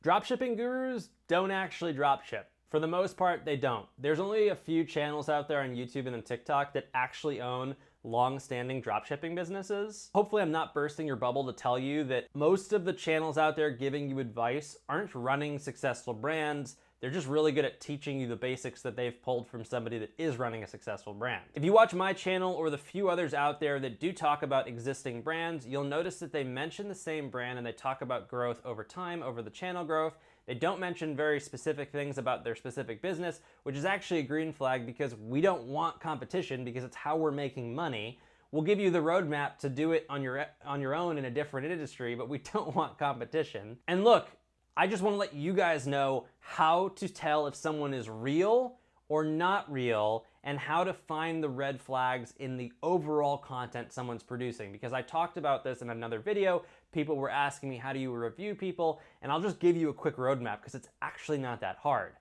Dropshipping gurus don't actually dropship. For the most part, they don't. There's only a few channels out there on YouTube and on TikTok that actually own long-standing dropshipping businesses. Hopefully I'm not bursting your bubble to tell you that most of the channels out there giving you advice aren't running successful brands. They're just really good at teaching you the basics that they've pulled from somebody that is running a successful brand. If you watch my channel or the few others out there that do talk about existing brands, you'll notice that they mention the same brand and they talk about growth over time, over the channel growth. They don't mention very specific things about their specific business, which is actually a green flag because we don't want competition because it's how we're making money. We'll give you the roadmap to do it on your own in a different industry, but we don't want competition. And look, I just want to let you guys know how to tell if someone is real or not real and how to find the red flags in the overall content someone's producing. Because I talked about this in another video. People were asking me, how do you review people? And I'll just give you a quick roadmap because it's actually not that hard.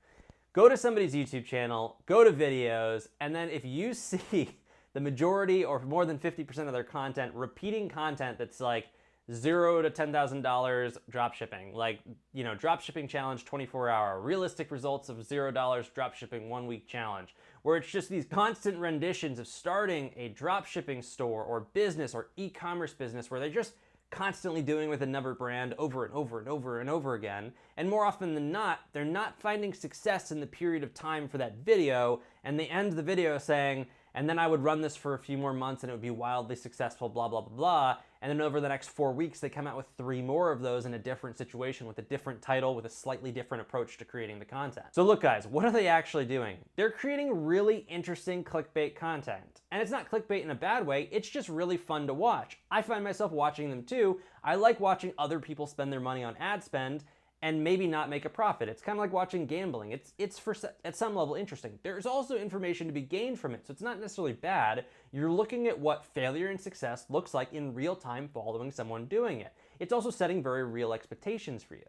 Go to somebody's YouTube channel, go to videos, and then if you see the majority or more than 50% of their content, repeating content that's like $0 to $10,000 drop shipping, like, you know, drop shipping challenge 24-hour, realistic results of $0 drop shipping 1-week challenge, where it's just these constant renditions of starting a drop shipping store or business or e-commerce business where they're just constantly doing with another brand over and over and over and over again. And more often than not, they're not finding success in the period of time for that video, and they end the video saying, and then I would run this for a few more months and it would be wildly successful, blah, blah, blah, blah. And then over the next 4 weeks, they come out with 3 more of those in a different situation with a different title, with a slightly different approach to creating the content. So look guys, what are they actually doing? They're creating really interesting clickbait content. And it's not clickbait in a bad way, it's just really fun to watch. I find myself watching them too. I like watching other people spend their money on ad spend and maybe not make a profit. It's kind of like watching gambling. It's at some level interesting. There's also information to be gained from it, so it's not necessarily bad. You're looking at what failure and success looks like in real time following someone doing it. It's also setting very real expectations for you.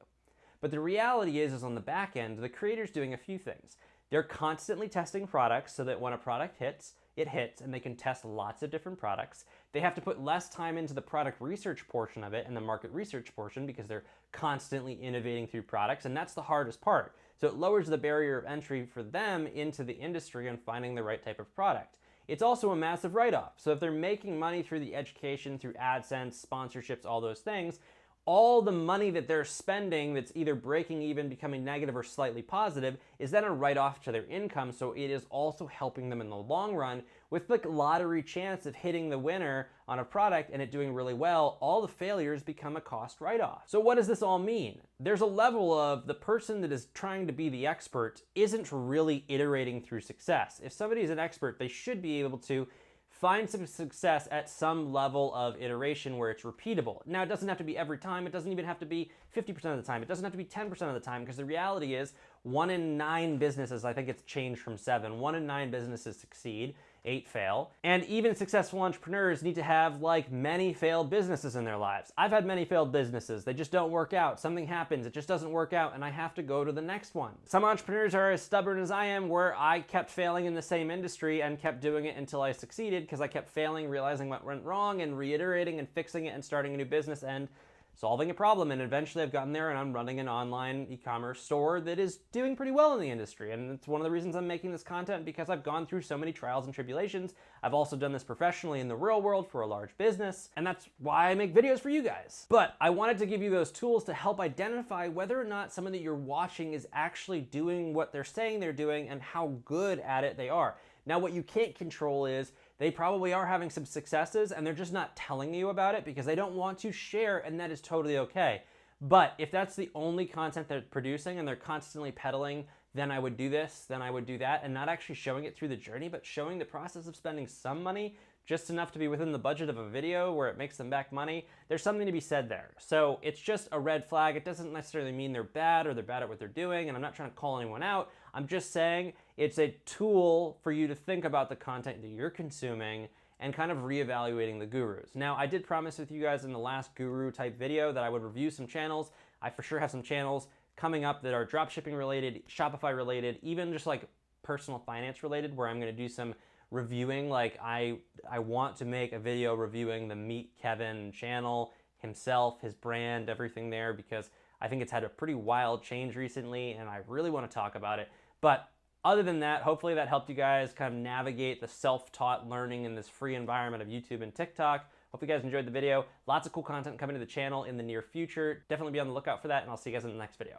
But the reality is on the back end, the creator's doing a few things. They're constantly testing products so that when a product hits, it hits, and they can test lots of different products. They have to put less time into the product research portion of it and the market research portion because they're constantly innovating through products, and that's the hardest part. So it lowers the barrier of entry for them into the industry and finding the right type of product. It's also a massive write-off. So if they're making money through the education, through AdSense, sponsorships, all those things, all the money that they're spending that's either breaking even, becoming negative, or slightly positive is then a write-off to their income, so it is also helping them in the long run with the lottery chance of hitting the winner on a product and it doing really well. All the failures become a cost write-off. So what does this all mean? There's a level of the person that is trying to be the expert isn't really iterating through success. If somebody is an expert, they should be able to find some success at some level of iteration where it's repeatable. Now, it doesn't have to be every time. It doesn't even have to be 50% of the time. It doesn't have to be 10% of the time, because the reality is 1 in 9 businesses, I think it's changed from 7, 1 in 9 businesses succeed, 8 fail. And even successful entrepreneurs need to have like many failed businesses in their lives. I've had many failed businesses. They just don't work out. Something happens, it just doesn't work out, and I have to go to the next one. Some entrepreneurs are as stubborn as I am, where I kept failing in the same industry and kept doing it until I succeeded because I kept failing, realizing what went wrong and reiterating and fixing it and starting a new business and solving a problem, and eventually I've gotten there and I'm running an online e-commerce store that is doing pretty well in the industry. And it's one of the reasons I'm making this content, because I've gone through so many trials and tribulations. I've also done this professionally in the real world for a large business, and that's why I make videos for you guys. But I wanted to give you those tools to help identify whether or not someone that you're watching is actually doing what they're saying they're doing and how good at it they are. Now, what you can't control is they probably are having some successes and they're just not telling you about it because they don't want to share, and that is totally okay. But if that's the only content they're producing and they're constantly peddling, then I would do this, then I would do that, and not actually showing it through the journey, but showing the process of spending some money, just enough to be within the budget of a video where it makes them back money, there's something to be said there. So it's just a red flag. It doesn't necessarily mean they're bad or they're bad at what they're doing, and I'm not trying to call anyone out. I'm just saying it's a tool for you to think about the content that you're consuming and kind of reevaluating the gurus. Now, I did promise with you guys in the last guru type video that I would review some channels. I for sure have some channels coming up that are dropshipping related, Shopify related, even just like personal finance related, where I'm gonna do some reviewing. Like I want to make a video reviewing the Meet Kevin channel himself, his brand, everything there, because I think it's had a pretty wild change recently, and I really want to talk about it. But other than that, hopefully that helped you guys kind of navigate the self-taught learning in this free environment of YouTube and TikTok. Hope you guys enjoyed the video. Lots of cool content coming to the channel in the near future. Definitely be on the lookout for that, and I'll see you guys in the next video.